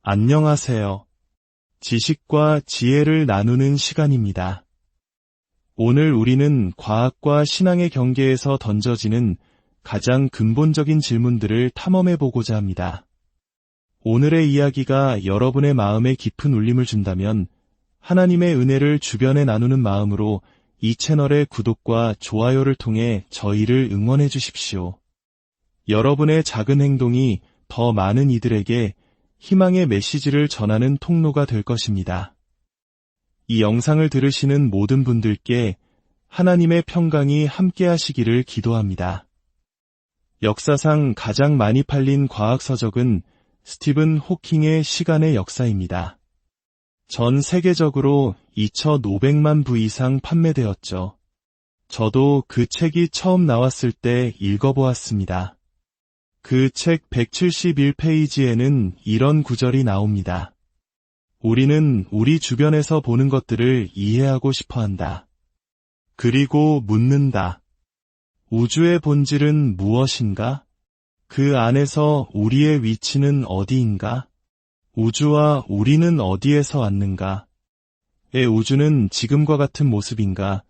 안녕하세요. 지식과 지혜를 나누는 시간입니다. 오늘 우리는 과학과 신앙의 경계에서 던져지는 가장 근본적인 질문들을 탐험해 보고자 합니다. 오늘의 이야기가 여러분의 마음에 깊은 울림을 준다면 하나님의 은혜를 주변에 나누는 마음으로 이 채널의 구독과 좋아요를 통해 저희를 응원해 주십시오. 여러분의 작은 행동이 더 많은 이들에게 희망의 메시지를 전하는 통로가 될 것입니다. 이 영상을 들으시는 모든 분들께 하나님의 평강이 함께하시기를 기도합니다. 역사상 가장 많이 팔린 과학서적은 스티븐 호킹의 시간의 역사입니다. 전 세계적으로 2,500만 부 이상 판매되었죠. 저도 그 책이 처음 나왔을 때 읽어보았습니다. 그 책 171페이지에는 이런 구절이 나옵니다. 우리는 우리 주변에서 보는 것들을 이해하고 싶어 한다. 그리고 묻는다. 우주의 본질은 무엇인가? 그 안에서 우리의 위치는 어디인가? 우주와 우리는 어디에서 왔는가? 우주는 지금과 같은 모습인가?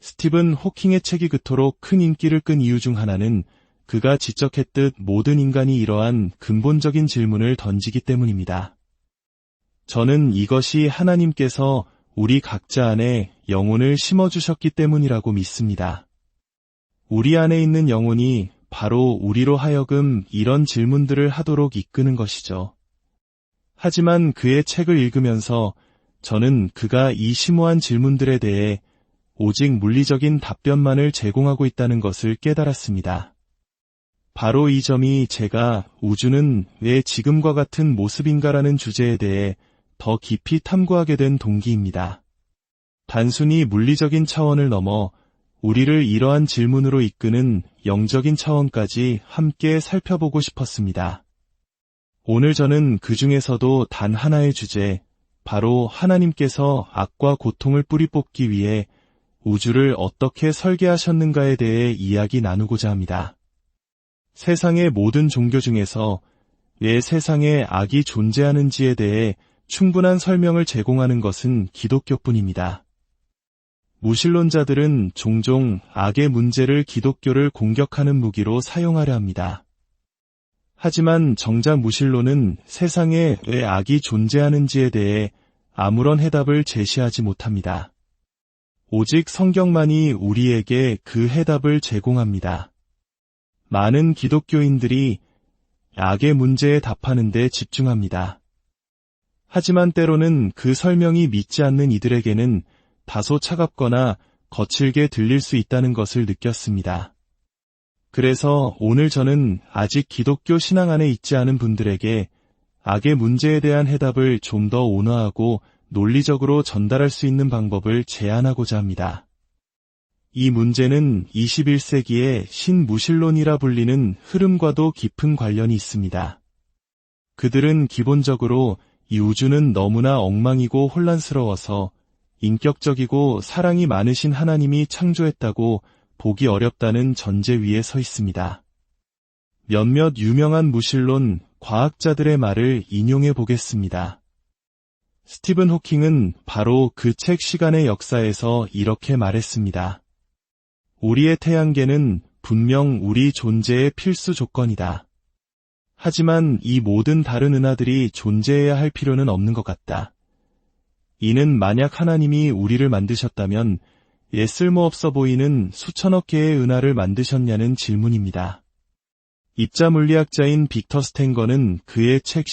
스티븐 호킹의 책이 그토록 큰 인기를 끈 이유 중 하나는 그가 지적했듯 모든 인간이 이러한 근본적인 질문을 던지기 때문입니다. 저는 이것이 하나님께서 우리 각자 안에 영혼을 심어주셨기 때문이라고 믿습니다. 우리 안에 있는 영혼이 바로 우리로 하여금 이런 질문들을 하도록 이끄는 것이죠. 하지만 그의 책을 읽으면서 저는 그가 이 심오한 질문들에 대해 오직 물리적인 답변만을 제공하고 있다는 것을 깨달았습니다. 바로 이 점이 제가 우주는 왜 지금과 같은 모습인가라는 주제에 대해 더 깊이 탐구하게 된 동기입니다. 단순히 물리적인 차원을 넘어 우리를 이러한 질문으로 이끄는 영적인 차원까지 함께 살펴보고 싶었습니다. 오늘 저는 그 중에서도 단 하나의 주제, 바로 하나님께서 악과 고통을 뿌리 뽑기 위해 우주를 어떻게 설계하셨는가에 대해 이야기 나누고자 합니다. 세상의 모든 종교 중에서 왜 세상에 악이 존재하는지에 대해 충분한 설명을 제공하는 것은 기독교뿐입니다. 무신론자들은 종종 악의 문제를 기독교를 공격하는 무기로 사용하려 합니다. 하지만 정작 무신론은 세상에 왜 악이 존재하는지에 대해 아무런 해답을 제시하지 못합니다. 오직 성경만이 우리에게 그 해답을 제공합니다. 많은 기독교인들이 악의 문제에 답하는 데 집중합니다. 하지만 때로는 그 설명이 믿지 않는 이들에게는 다소 차갑거나 거칠게 들릴 수 있다는 것을 느꼈습니다. 그래서 오늘 저는 아직 기독교 신앙 안에 있지 않은 분들에게 악의 문제에 대한 해답을 좀 더 온화하고 논리적으로 전달할 수 있는 방법을 제안하고자 합니다. 이 문제는 21세기의 신무신론이라 불리는 흐름과도 깊은 관련이 있습니다. 그들은 기본적으로 이 우주는 너무나 엉망이고 혼란스러워서 인격적이고 사랑이 많으신 하나님이 창조했다고 보기 어렵다는 전제 위에 서 있습니다. 몇몇 유명한 무신론 과학자들의 말을 인용해 보겠습니다. 스티븐 호킹은 바로 그 책 시간의 역사에서 이렇게 말했습니다. 우리의 태양계는 분명 우리 존재의 필수 조건이다. 하지만 이 모든 다른 은하들이 존재해야 할 필요는 없는 것 같다. 이는 만약 하나님이 우리를 만드셨다면 왜 쓸모없어 보이는 수천억 개의 은하를 만드셨냐는 질문입니다. 입자 물리학자인 빅터 스탠거는 그의 책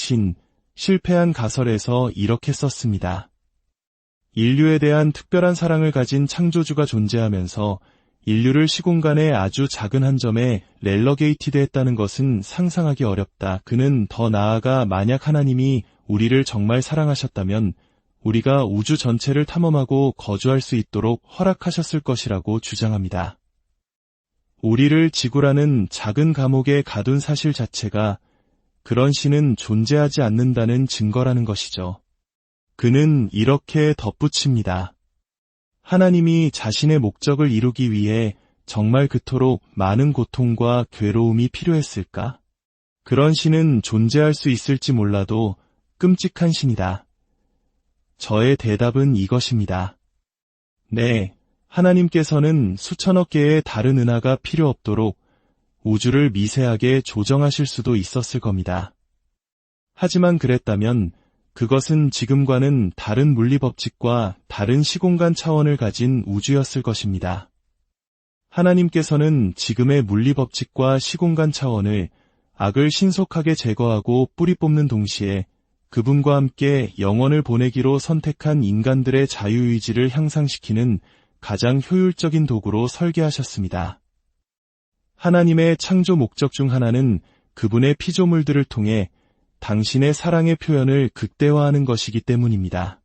실패한 가설에서 이렇게 썼습니다. 인류에 대한 특별한 사랑을 가진 창조주가 존재하면서 인류를 시공간의 아주 작은 한 점에 렐러게이티드 했다는 것은 상상하기 어렵다. 그는 더 나아가 만약 하나님이 우리를 정말 사랑하셨다면 우리가 우주 전체를 탐험하고 거주할 수 있도록 허락하셨을 것이라고 주장합니다. 우리를 지구라는 작은 감옥에 가둔 사실 자체가 그런 신은 존재하지 않는다는 증거라는 것이죠. 그는 이렇게 덧붙입니다. 하나님이 자신의 목적을 이루기 위해 정말 그토록 많은 고통과 괴로움이 필요했을까? 그런 신은 존재할 수 있을지 몰라도 끔찍한 신이다. 저의 대답은 이것입니다. 네, 하나님께서는 수천억 개의 다른 은하가 필요 없도록 우주를 미세하게 조정하실 수도 있었을 겁니다. 하지만 그랬다면 그것은 지금과는 다른 물리법칙과 다른 시공간 차원을 가진 우주였을 것입니다. 하나님께서는 지금의 물리법칙과 시공간 차원을 악을 신속하게 제거하고 뿌리 뽑는 동시에 그분과 함께 영원을 보내기로 선택한 인간들의 자유의지를 향상시키는 가장 효율적인 도구로 설계하셨습니다. 하나님의 창조 목적 중 하나는 그분의 피조물들을 통해 당신의 사랑의 표현을 극대화하는 것이기 때문입니다.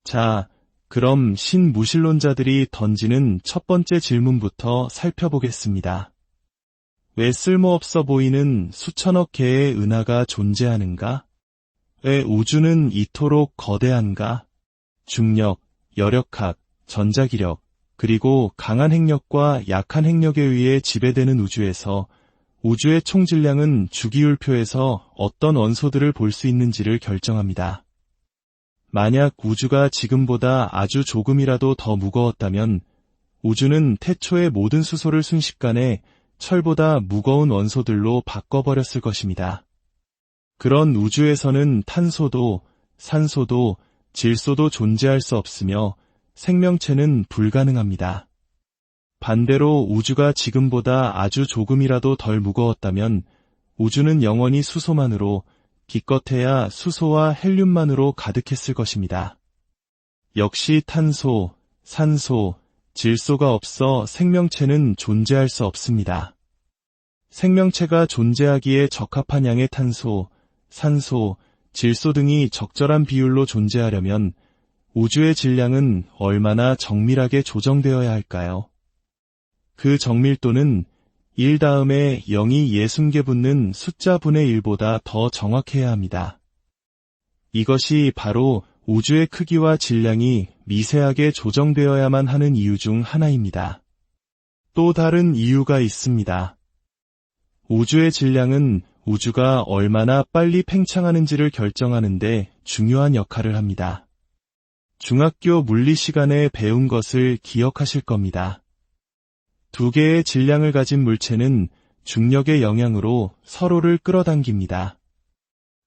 자, 그럼 신무신론자들이 던지는 첫 번째 질문부터 살펴보겠습니다. 왜 쓸모없어 보이는 수천억 개의 은하가 존재하는가? 왜 우주는 이토록 거대한가? 중력, 여력학, 전자기력, 그리고 강한 핵력과 약한 핵력에 의해 지배되는 우주에서 우주의 총 질량은 주기율표에서 어떤 원소들을 볼 수 있는지를 결정합니다. 만약 우주가 지금보다 아주 조금이라도 더 무거웠다면 우주는 태초의 모든 수소를 순식간에 철보다 무거운 원소들로 바꿔버렸을 것입니다. 그런 우주에서는 탄소도, 산소도, 질소도 존재할 수 없으며 생명체는 불가능합니다. 반대로 우주가 지금보다 아주 조금이라도 덜 무거웠다면 우주는 영원히 수소만으로, 기껏해야 수소와 헬륨만으로 가득했을 것입니다. 역시 탄소, 산소, 질소가 없어 생명체는 존재할 수 없습니다. 생명체가 존재하기에 적합한 양의 탄소, 산소, 질소 등이 적절한 비율로 존재하려면 우주의 질량은 얼마나 정밀하게 조정되어야 할까요? 그 정밀도는 1 다음에 0이 60개 붙는 숫자 분의 1보다 더 정확해야 합니다. 이것이 바로 우주의 크기와 질량이 미세하게 조정되어야만 하는 이유 중 하나입니다. 또 다른 이유가 있습니다. 우주의 질량은 우주가 얼마나 빨리 팽창하는지를 결정하는데 중요한 역할을 합니다. 중학교 물리 시간에 배운 것을 기억하실 겁니다. 두 개의 질량을 가진 물체는 중력의 영향으로 서로를 끌어당깁니다.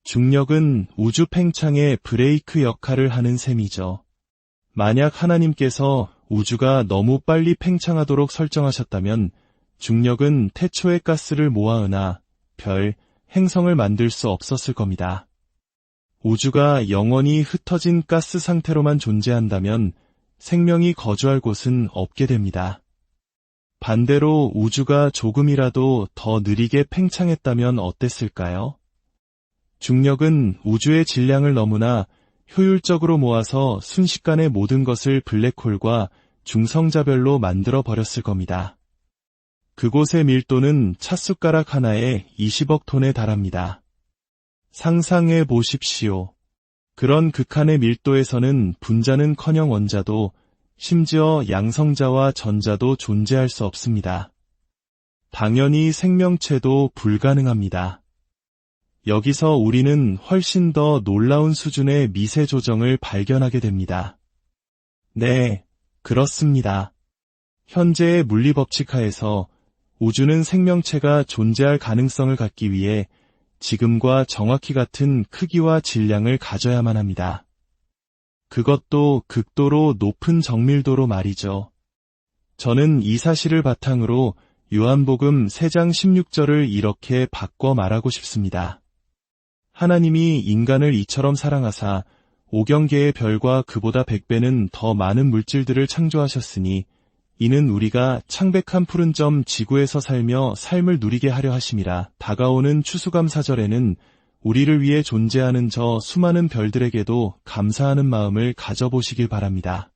중력은 우주 팽창의 브레이크 역할을 하는 셈이죠. 만약 하나님께서 우주가 너무 빨리 팽창하도록 설정하셨다면 중력은 태초의 가스를 모아 은하, 별, 행성을 만들 수 없었을 겁니다. 우주가 영원히 흩어진 가스 상태로만 존재한다면 생명이 거주할 곳은 없게 됩니다. 반대로 우주가 조금이라도 더 느리게 팽창했다면 어땠을까요? 중력은 우주의 질량을 너무나 효율적으로 모아서 순식간에 모든 것을 블랙홀과 중성자별로 만들어 버렸을 겁니다. 그곳의 밀도는 찻숟가락 하나에 20억 톤에 달합니다. 상상해 보십시오. 그런 극한의 밀도에서는 분자는커녕 원자도 심지어 양성자와 전자도 존재할 수 없습니다. 당연히 생명체도 불가능합니다. 여기서 우리는 훨씬 더 놀라운 수준의 미세 조정을 발견하게 됩니다. 네, 그렇습니다. 현재의 물리법칙 하에서 우주는 생명체가 존재할 가능성을 갖기 위해 지금과 정확히 같은 크기와 질량을 가져야만 합니다. 그것도 극도로 높은 정밀도로 말이죠. 저는 이 사실을 바탕으로 요한복음 3장 16절을 이렇게 바꿔 말하고 싶습니다. 하나님이 인간을 이처럼 사랑하사 오경계의 별과 그보다 100배는 더 많은 물질들을 창조하셨으니 이는 우리가 창백한 푸른 점 지구에서 살며 삶을 누리게 하려 하심이라. 다가오는 추수감사절에는 우리를 위해 존재하는 저 수많은 별들에게도 감사하는 마음을 가져보시길 바랍니다.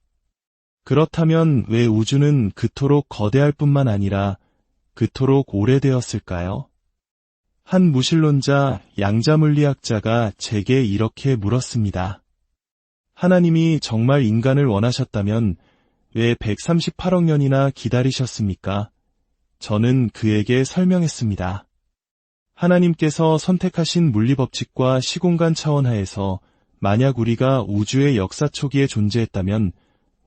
그렇다면 왜 우주는 그토록 거대할 뿐만 아니라 그토록 오래되었을까요? 한 무신론자 양자물리학자가 제게 이렇게 물었습니다. 하나님이 정말 인간을 원하셨다면 왜 138억 년이나 기다리셨습니까? 저는 그에게 설명했습니다. 하나님께서 선택하신 물리법칙과 시공간 차원 하에서 만약 우리가 우주의 역사 초기에 존재했다면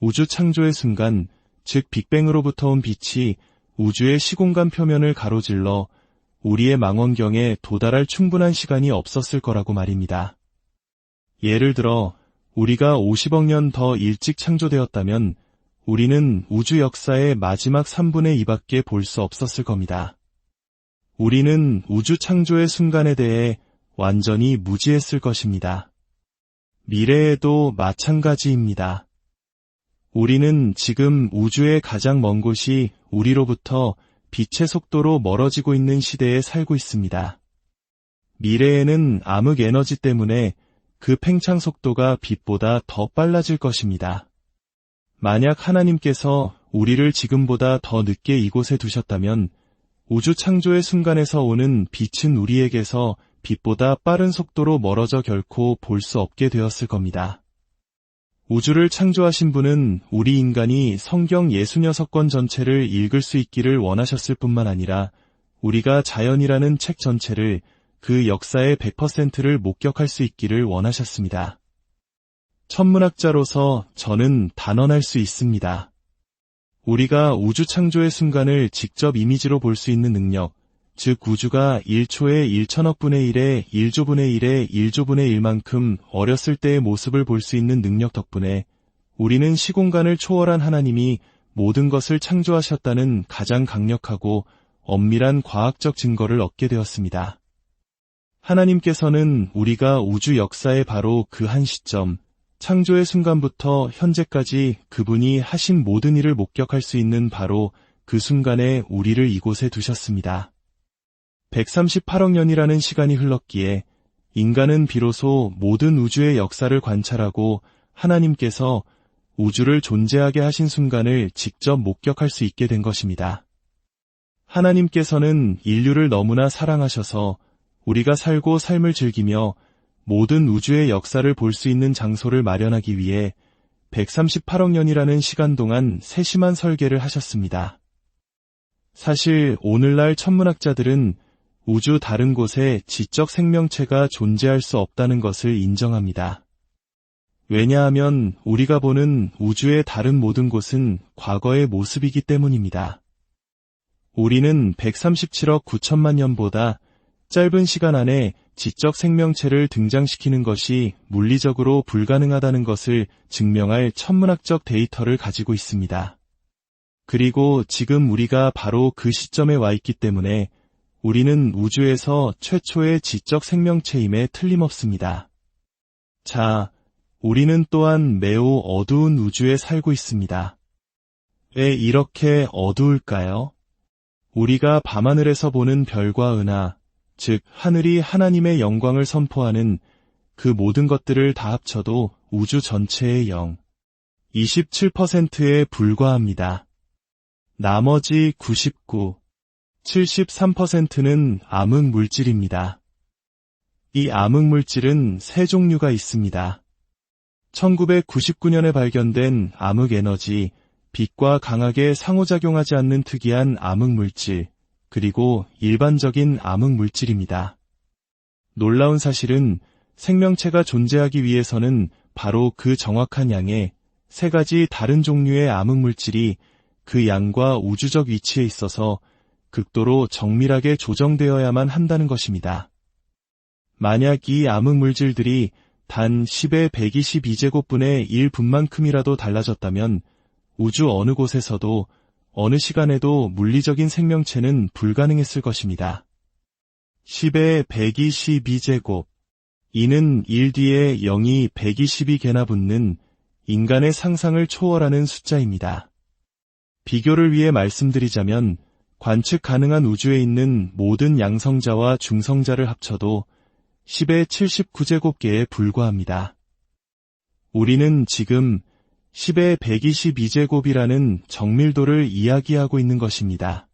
우주 창조의 순간, 즉 빅뱅으로부터 온 빛이 우주의 시공간 표면을 가로질러 우리의 망원경에 도달할 충분한 시간이 없었을 거라고 말입니다. 예를 들어 우리가 50억 년 더 일찍 창조되었다면 우리는 우주 역사의 마지막 3분의 2밖에 볼 수 없었을 겁니다. 우리는 우주 창조의 순간에 대해 완전히 무지했을 것입니다. 미래에도 마찬가지입니다. 우리는 지금 우주의 가장 먼 곳이 우리로부터 빛의 속도로 멀어지고 있는 시대에 살고 있습니다. 미래에는 암흑 에너지 때문에 그 팽창 속도가 빛보다 더 빨라질 것입니다. 만약 하나님께서 우리를 지금보다 더 늦게 이곳에 두셨다면 우주 창조의 순간에서 오는 빛은 우리에게서 빛보다 빠른 속도로 멀어져 결코 볼 수 없게 되었을 겁니다. 우주를 창조하신 분은 우리 인간이 성경 66권 전체를 읽을 수 있기를 원하셨을 뿐만 아니라 우리가 자연이라는 책 전체를 그 역사의 100%를 목격할 수 있기를 원하셨습니다. 천문학자로서 저는 단언할 수 있습니다. 우리가 우주 창조의 순간을 직접 이미지로 볼 수 있는 능력, 즉 우주가 1초에 1천억 분의 1에 1조 분의 1에 1조 분의 1만큼 어렸을 때의 모습을 볼 수 있는 능력 덕분에 우리는 시공간을 초월한 하나님이 모든 것을 창조하셨다는 가장 강력하고 엄밀한 과학적 증거를 얻게 되었습니다. 하나님께서는 우리가 우주 역사의 바로 그 한 시점, 창조의 순간부터 현재까지 그분이 하신 모든 일을 목격할 수 있는 바로 그 순간에 우리를 이곳에 두셨습니다. 138억 년이라는 시간이 흘렀기에 인간은 비로소 모든 우주의 역사를 관찰하고 하나님께서 우주를 존재하게 하신 순간을 직접 목격할 수 있게 된 것입니다. 하나님께서는 인류를 너무나 사랑하셔서 우리가 살고 삶을 즐기며 모든 우주의 역사를 볼 수 있는 장소를 마련하기 위해 138억 년이라는 시간 동안 세심한 설계를 하셨습니다. 사실 오늘날 천문학자들은 우주 다른 곳에 지적 생명체가 존재할 수 없다는 것을 인정합니다. 왜냐하면 우리가 보는 우주의 다른 모든 곳은 과거의 모습이기 때문입니다. 우리는 137억 9천만 년보다 짧은 시간 안에 지적 생명체를 등장시키는 것이 물리적으로 불가능하다는 것을 증명할 천문학적 데이터를 가지고 있습니다. 그리고 지금 우리가 바로 그 시점에 와 있기 때문에 우리는 우주에서 최초의 지적 생명체임에 틀림없습니다. 자, 우리는 또한 매우 어두운 우주에 살고 있습니다. 왜 이렇게 어두울까요? 우리가 밤하늘에서 보는 별과 은하, 즉 하늘이 하나님의 영광을 선포하는 그 모든 것들을 다 합쳐도 우주 전체의 27%에 불과합니다. 나머지 73%는 암흑 물질입니다. 이 암흑 물질은 세 종류가 있습니다. 1999년에 발견된 암흑 에너지, 빛과 강하게 상호작용하지 않는 특이한 암흑 물질, 그리고 일반적인 암흑 물질입니다. 놀라운 사실은 생명체가 존재하기 위해서는 바로 그 정확한 양의 세 가지 다른 종류의 암흑 물질이 그 양과 우주적 위치에 있어서 극도로 정밀하게 조정되어야만 한다는 것입니다. 만약 이 암흑 물질들이 단 10의 122제곱분의 1분만큼이라도 달라졌다면 우주 어느 곳에서도 어느 시간에도 물리적인 생명체는 불가능했을 것입니다. 10의 122제곱, 이는 1 뒤에 0이 122개나 붙는 인간의 상상을 초월하는 숫자입니다. 비교를 위해 말씀드리자면 관측 가능한 우주에 있는 모든 양성자와 중성자를 합쳐도 10의 79제곱개에 불과합니다. 우리는 지금 10의 122제곱이라는 정밀도를 이야기하고 있는 것입니다.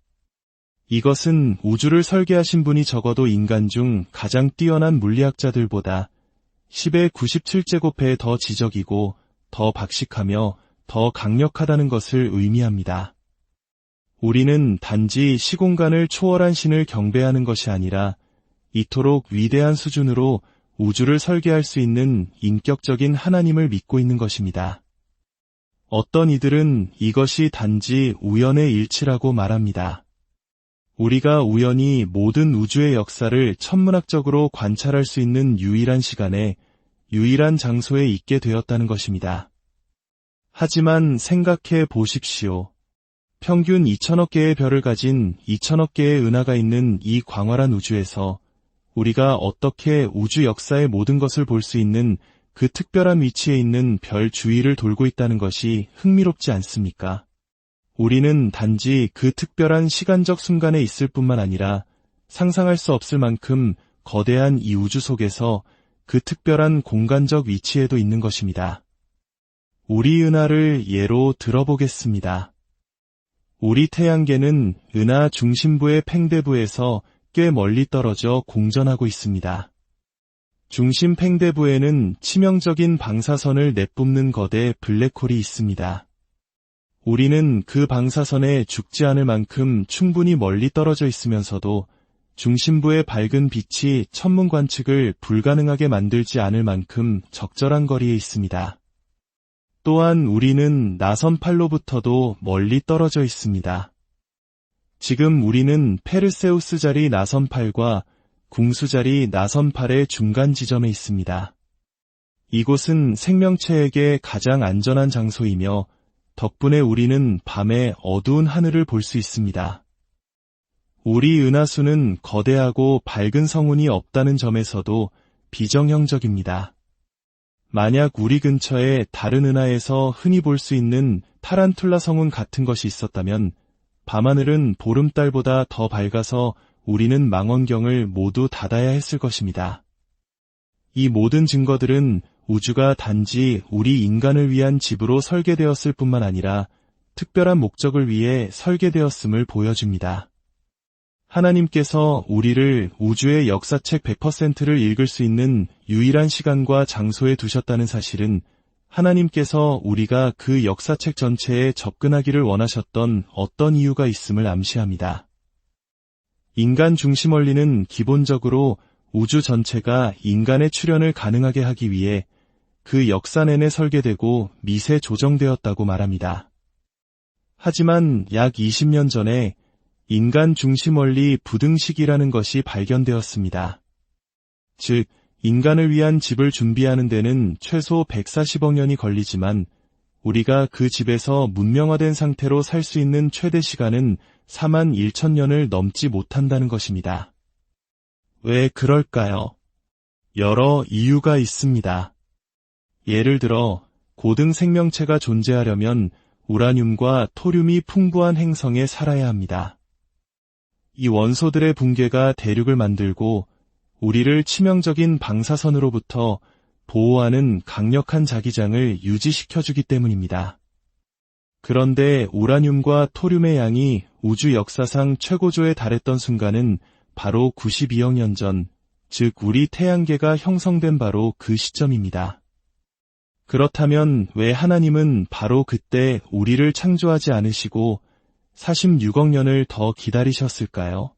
이것은 우주를 설계하신 분이 적어도 인간 중 가장 뛰어난 물리학자들보다 10의 97제곱회에 더 지적이고 더 박식하며 더 강력하다는 것을 의미합니다. 우리는 단지 시공간을 초월한 신을 경배하는 것이 아니라 이토록 위대한 수준으로 우주를 설계할 수 있는 인격적인 하나님을 믿고 있는 것입니다. 어떤 이들은 이것이 단지 우연의 일치라고 말합니다. 우리가 우연히 모든 우주의 역사를 천문학적으로 관찰할 수 있는 유일한 시간에 유일한 장소에 있게 되었다는 것입니다. 하지만 생각해 보십시오. 평균 2천억 개의 별을 가진 2천억 개의 은하가 있는 이 광활한 우주에서 우리가 어떻게 우주 역사의 모든 것을 볼 수 있는 그 특별한 위치에 있는 별 주위를 돌고 있다는 것이 흥미롭지 않습니까? 우리는 단지 그 특별한 시간적 순간에 있을 뿐만 아니라 상상할 수 없을 만큼 거대한 이 우주 속에서 그 특별한 공간적 위치에도 있는 것입니다. 우리 은하를 예로 들어보겠습니다. 우리 태양계는 은하 중심부의 팽대부에서 꽤 멀리 떨어져 공전하고 있습니다. 중심 팽대부에는 치명적인 방사선을 내뿜는 거대 블랙홀이 있습니다. 우리는 그 방사선에 죽지 않을 만큼 충분히 멀리 떨어져 있으면서도 중심부의 밝은 빛이 천문 관측을 불가능하게 만들지 않을 만큼 적절한 거리에 있습니다. 또한 우리는 나선팔로부터도 멀리 떨어져 있습니다. 지금 우리는 페르세우스 자리 나선팔과 궁수 자리 나선팔의 중간 지점에 있습니다. 이곳은 생명체에게 가장 안전한 장소이며 덕분에 우리는 밤에 어두운 하늘을 볼 수 있습니다. 우리 은하수는 거대하고 밝은 성운이 없다는 점에서도 비정형적입니다. 만약 우리 근처에 다른 은하에서 흔히 볼 수 있는 타란툴라 성운 같은 것이 있었다면 밤하늘은 보름달보다 더 밝아서 우리는 망원경을 모두 닫아야 했을 것입니다. 이 모든 증거들은 우주가 단지 우리 인간을 위한 집으로 설계되었을 뿐만 아니라 특별한 목적을 위해 설계되었음을 보여줍니다. 하나님께서 우리를 우주의 역사책 100%를 읽을 수 있는 유일한 시간과 장소에 두셨다는 사실은 하나님께서 우리가 그 역사책 전체에 접근하기를 원하셨던 어떤 이유가 있음을 암시합니다. 인간 중심 원리는 기본적으로 우주 전체가 인간의 출현을 가능하게 하기 위해 그 역사 내내 설계되고 미세 조정되었다고 말합니다. 하지만 약 20년 전에 인간 중심 원리 부등식이라는 것이 발견되었습니다. 즉, 인간을 위한 집을 준비하는 데는 최소 140억 년이 걸리지만 우리가 그 집에서 문명화된 상태로 살 수 있는 최대 시간은 4만 1천 년을 넘지 못한다는 것입니다. 왜 그럴까요? 여러 이유가 있습니다. 예를 들어 고등 생명체가 존재하려면 우라늄과 토륨이 풍부한 행성에 살아야 합니다. 이 원소들의 붕괴가 대륙을 만들고 우리를 치명적인 방사선으로부터 보호하는 강력한 자기장을 유지시켜주기 때문입니다. 그런데 우라늄과 토륨의 양이 우주 역사상 최고조에 달했던 순간은 바로 92억 년 전, 즉 우리 태양계가 형성된 바로 그 시점입니다. 그렇다면 왜 하나님은 바로 그때 우리를 창조하지 않으시고 46억 년을 더 기다리셨을까요?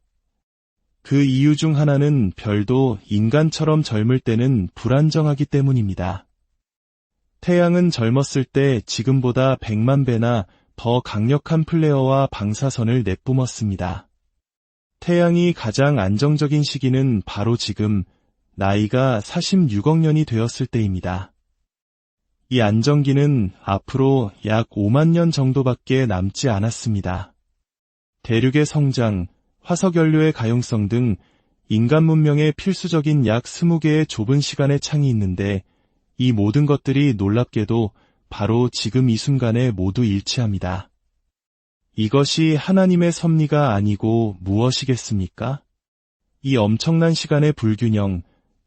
그 이유 중 하나는 별도 인간처럼 젊을 때는 불안정하기 때문입니다. 태양은 젊었을 때 지금보다 100만 배나 더 강력한 플레어와 방사선을 내뿜었습니다. 태양이 가장 안정적인 시기는 바로 지금 나이가 46억 년이 되었을 때입니다. 이 안정기는 앞으로 약 5만 년 정도밖에 남지 않았습니다. 대륙의 성장, 화석연료의 가용성 등 인간 문명의 필수적인 약 20개의 좁은 시간의 창이 있는데 이 모든 것들이 놀랍게도 바로 지금 이 순간에 모두 일치합니다. 이것이 하나님의 섭리가 아니고 무엇이겠습니까? 이 엄청난 시간의 불균형,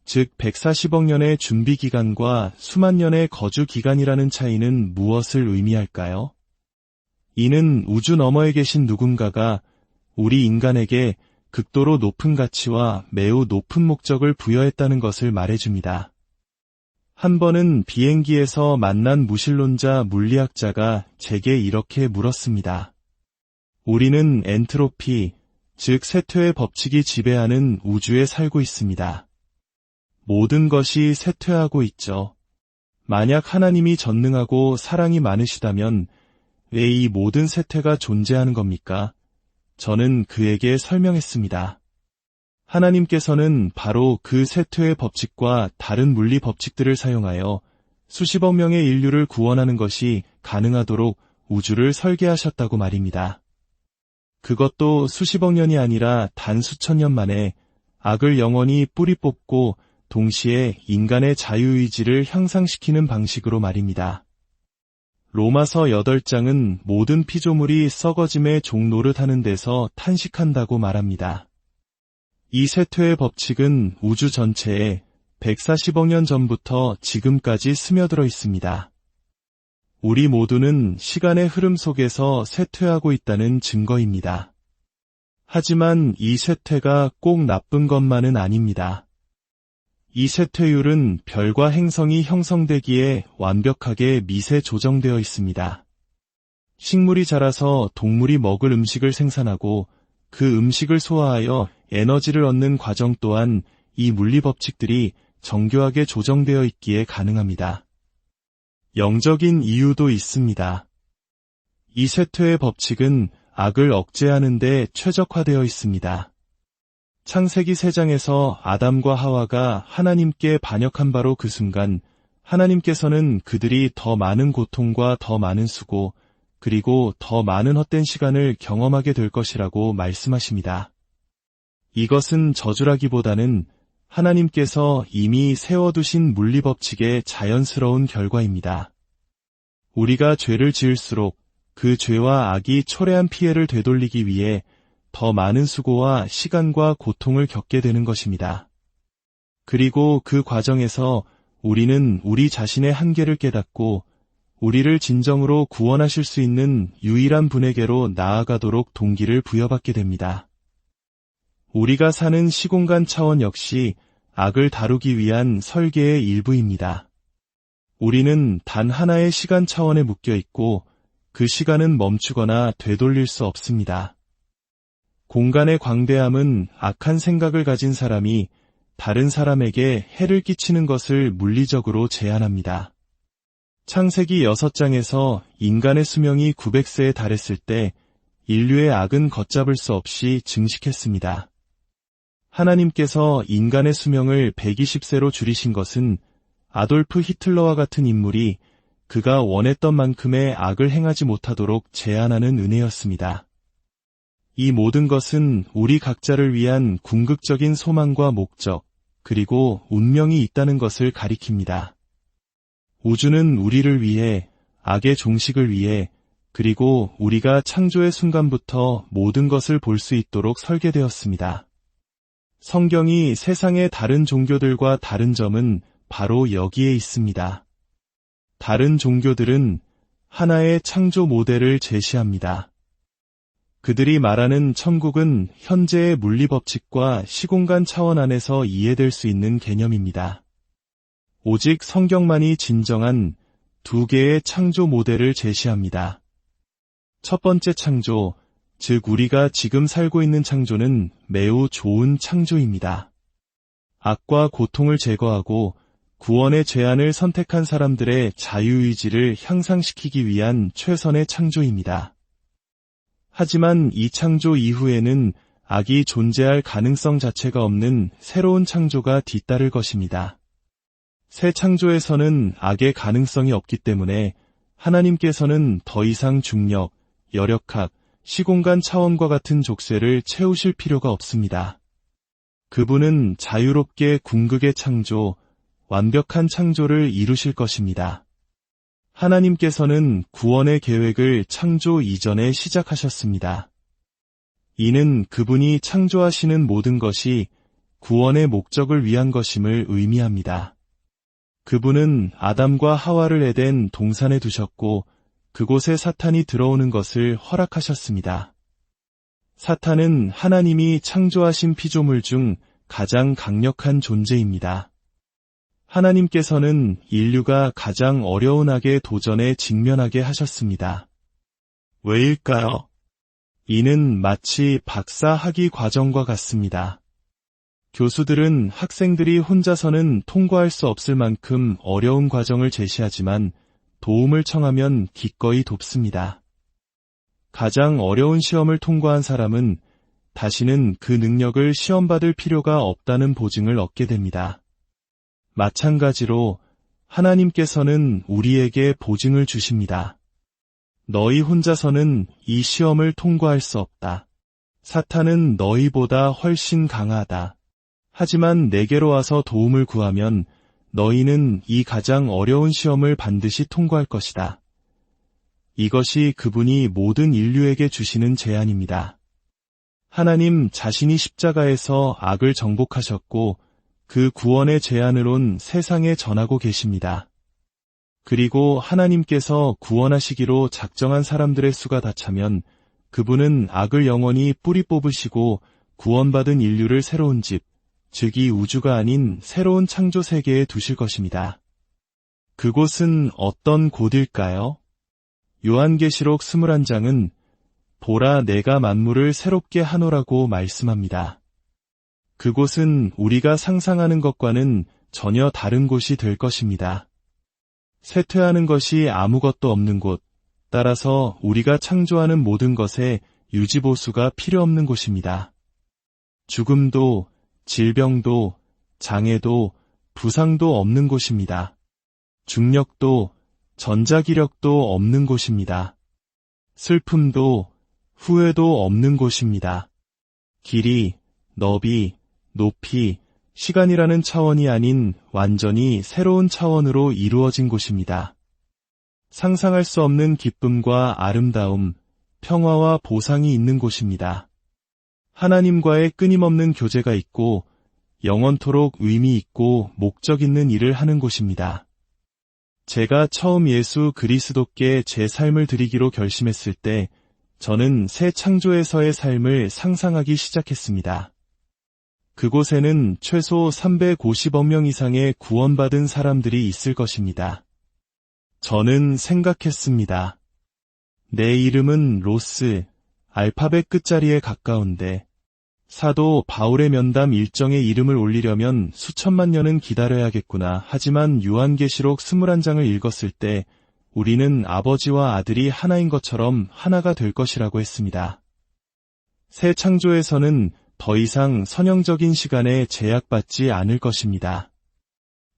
즉 140억 년의 준비 기간과 수만 년의 거주 기간이라는 차이는 무엇을 의미할까요? 이는 우주 너머에 계신 누군가가 우리 인간에게 극도로 높은 가치와 매우 높은 목적을 부여했다는 것을 말해줍니다. 한 번은 비행기에서 만난 무신론자 물리학자가 제게 이렇게 물었습니다. 우리는 엔트로피, 즉 쇠퇴의 법칙이 지배하는 우주에 살고 있습니다. 모든 것이 쇠퇴하고 있죠. 만약 하나님이 전능하고 사랑이 많으시다면 왜 이 모든 쇠퇴가 존재하는 겁니까? 저는 그에게 설명했습니다. 하나님께서는 바로 그 쇠퇴의 법칙과 다른 물리 법칙들을 사용하여 수십억 명의 인류를 구원하는 것이 가능하도록 우주를 설계하셨다고 말입니다. 그것도 수십억 년이 아니라 단 수천 년 만에 악을 영원히 뿌리 뽑고 동시에 인간의 자유의지를 향상시키는 방식으로 말입니다. 로마서 8장은 모든 피조물이 썩어짐의 종노릇하는 데서 탄식한다고 말합니다. 이 쇠퇴의 법칙은 우주 전체에 140억 년 전부터 지금까지 스며들어 있습니다. 우리 모두는 시간의 흐름 속에서 쇠퇴하고 있다는 증거입니다. 하지만 이 쇠퇴가 꼭 나쁜 것만은 아닙니다. 이 쇠퇴율은 별과 행성이 형성되기에 완벽하게 미세 조정되어 있습니다. 식물이 자라서 동물이 먹을 음식을 생산하고 그 음식을 소화하여 에너지를 얻는 과정 또한 이 물리 법칙들이 정교하게 조정되어 있기에 가능합니다. 영적인 이유도 있습니다. 이 쇠퇴의 법칙은 악을 억제하는 데 최적화되어 있습니다. 창세기 3장에서 아담과 하와가 하나님께 반역한 바로 그 순간 하나님께서는 그들이 더 많은 고통과 더 많은 수고 그리고 더 많은 헛된 시간을 경험하게 될 것이라고 말씀하십니다. 이것은 저주라기보다는 하나님께서 이미 세워두신 물리법칙의 자연스러운 결과입니다. 우리가 죄를 지을수록 그 죄와 악이 초래한 피해를 되돌리기 위해 더 많은 수고와 시간과 고통을 겪게 되는 것입니다. 그리고 그 과정에서 우리는 우리 자신의 한계를 깨닫고 우리를 진정으로 구원하실 수 있는 유일한 분에게로 나아가도록 동기를 부여받게 됩니다. 우리가 사는 시공간 차원 역시 악을 다루기 위한 설계의 일부입니다. 우리는 단 하나의 시간 차원에 묶여 있고 그 시간은 멈추거나 되돌릴 수 없습니다. 공간의 광대함은 악한 생각을 가진 사람이 다른 사람에게 해를 끼치는 것을 물리적으로 제한합니다. 창세기 6장에서 인간의 수명이 900세에 달했을 때 인류의 악은 걷잡을 수 없이 증식했습니다. 하나님께서 인간의 수명을 120세로 줄이신 것은 아돌프 히틀러와 같은 인물이 그가 원했던 만큼의 악을 행하지 못하도록 제한하는 은혜였습니다. 이 모든 것은 우리 각자를 위한 궁극적인 소망과 목적, 그리고 운명이 있다는 것을 가리킵니다. 우주는 우리를 위해, 악의 종식을 위해, 그리고 우리가 창조의 순간부터 모든 것을 볼 수 있도록 설계되었습니다. 성경이 세상의 다른 종교들과 다른 점은 바로 여기에 있습니다. 다른 종교들은 하나의 창조 모델을 제시합니다. 그들이 말하는 천국은 현재의 물리법칙과 시공간 차원 안에서 이해될 수 있는 개념입니다. 오직 성경만이 진정한 두 개의 창조 모델을 제시합니다. 첫 번째 창조, 즉 우리가 지금 살고 있는 창조는 매우 좋은 창조입니다. 악과 고통을 제거하고 구원의 제안을 선택한 사람들의 자유의지를 향상시키기 위한 최선의 창조입니다. 하지만 이 창조 이후에는 악이 존재할 가능성 자체가 없는 새로운 창조가 뒤따를 것입니다. 새 창조에서는 악의 가능성이 없기 때문에 하나님께서는 더 이상 중력, 여력학, 시공간 차원과 같은 족쇄를 채우실 필요가 없습니다. 그분은 자유롭게 궁극의 창조, 완벽한 창조를 이루실 것입니다. 하나님께서는 구원의 계획을 창조 이전에 시작하셨습니다. 이는 그분이 창조하시는 모든 것이 구원의 목적을 위한 것임을 의미합니다. 그분은 아담과 하와를 에덴 동산에 두셨고 그곳에 사탄이 들어오는 것을 허락하셨습니다. 사탄은 하나님이 창조하신 피조물 중 가장 강력한 존재입니다. 하나님께서는 인류가 가장 어려운 악의 도전에 직면하게 하셨습니다. 왜일까요? 이는 마치 박사 학위 과정과 같습니다. 교수들은 학생들이 혼자서는 통과할 수 없을 만큼 어려운 과정을 제시하지만 도움을 청하면 기꺼이 돕습니다. 가장 어려운 시험을 통과한 사람은 다시는 그 능력을 시험받을 필요가 없다는 보증을 얻게 됩니다. 마찬가지로 하나님께서는 우리에게 보증을 주십니다. 너희 혼자서는 이 시험을 통과할 수 없다. 사탄은 너희보다 훨씬 강하다. 하지만 내게로 와서 도움을 구하면 너희는 이 가장 어려운 시험을 반드시 통과할 것이다. 이것이 그분이 모든 인류에게 주시는 제안입니다. 하나님 자신이 십자가에서 악을 정복하셨고 그 구원의 제안을 세상에 전하고 계십니다. 그리고 하나님께서 구원하시기로 작정한 사람들의 수가 다 차면 그분은 악을 영원히 뿌리 뽑으시고 구원받은 인류를 새로운 집, 즉 이 우주가 아닌 새로운 창조 세계에 두실 것입니다. 그곳은 어떤 곳일까요? 요한계시록 21장은 보라 내가 만물을 새롭게 하노라고 말씀합니다. 그곳은 우리가 상상하는 것과는 전혀 다른 곳이 될 것입니다. 쇠퇴하는 것이 아무것도 없는 곳, 따라서 우리가 창조하는 모든 것에 유지보수가 필요 없는 곳입니다. 죽음도, 질병도, 장애도, 부상도 없는 곳입니다. 중력도, 전자기력도 없는 곳입니다. 슬픔도, 후회도 없는 곳입니다. 길이, 너비, 높이, 시간이라는 차원이 아닌 완전히 새로운 차원으로 이루어진 곳입니다. 상상할 수 없는 기쁨과 아름다움, 평화와 보상이 있는 곳입니다. 하나님과의 끊임없는 교제가 있고 영원토록 의미 있고 목적 있는 일을 하는 곳입니다. 제가 처음 예수 그리스도께 제 삶을 드리기로 결심했을 때 저는 새 창조에서의 삶을 상상하기 시작했습니다. 그곳에는 최소 350억 명 이상의 구원받은 사람들이 있을 것입니다. 저는 생각했습니다. 내 이름은 로스, 알파벳 끝자리에 가까운데 사도 바울의 면담 일정에 이름을 올리려면 수천만 년은 기다려야겠구나. 하지만 요한계시록 21장을 읽었을 때 우리는 아버지와 아들이 하나인 것처럼 하나가 될 것이라고 했습니다. 새 창조에서는 더 이상 선형적인 시간에 제약받지 않을 것입니다.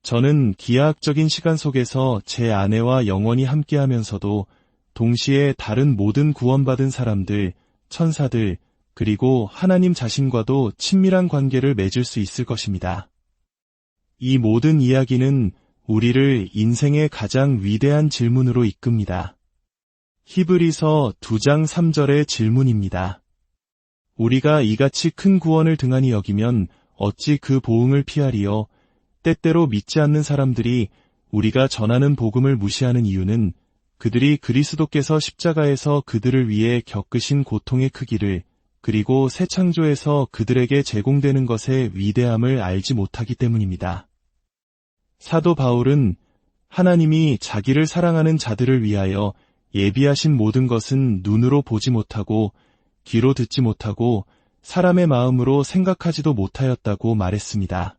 저는 기하학적인 시간 속에서 제 아내와 영원히 함께하면서도 동시에 다른 모든 구원받은 사람들, 천사들, 그리고 하나님 자신과도 친밀한 관계를 맺을 수 있을 것입니다. 이 모든 이야기는 우리를 인생의 가장 위대한 질문으로 이끕니다. 히브리서 2장 3절의 질문입니다. 우리가 이같이 큰 구원을 등한히 여기면 어찌 그 보응을 피하리요? 때때로 믿지 않는 사람들이 우리가 전하는 복음을 무시하는 이유는 그들이 그리스도께서 십자가에서 그들을 위해 겪으신 고통의 크기를 그리고 새 창조에서 그들에게 제공되는 것의 위대함을 알지 못하기 때문입니다. 사도 바울은 하나님이 자기를 사랑하는 자들을 위하여 예비하신 모든 것은 눈으로 보지 못하고 귀로 듣지 못하고 사람의 마음으로 생각하지도 못하였다고 말했습니다.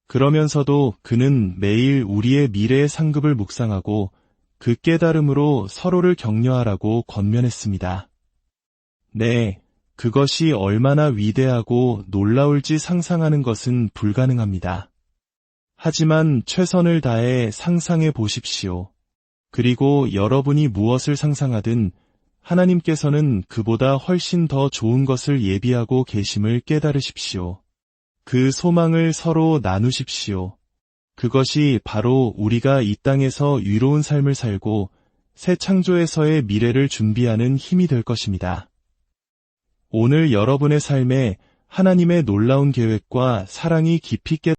그러면서도 그는 매일 우리의 미래의 상급을 묵상하고 그 깨달음으로 서로를 격려하라고 권면했습니다. 네, 그것이 얼마나 위대하고 놀라울지 상상하는 것은 불가능합니다. 하지만 최선을 다해 상상해 보십시오. 그리고 여러분이 무엇을 상상하든 하나님께서는 그보다 훨씬 더 좋은 것을 예비하고 계심을 깨달으십시오. 그 소망을 서로 나누십시오. 그것이 바로 우리가 이 땅에서 위로운 삶을 살고 새 창조에서의 미래를 준비하는 힘이 될 것입니다. 오늘 여러분의 삶에 하나님의 놀라운 계획과 사랑이 깊이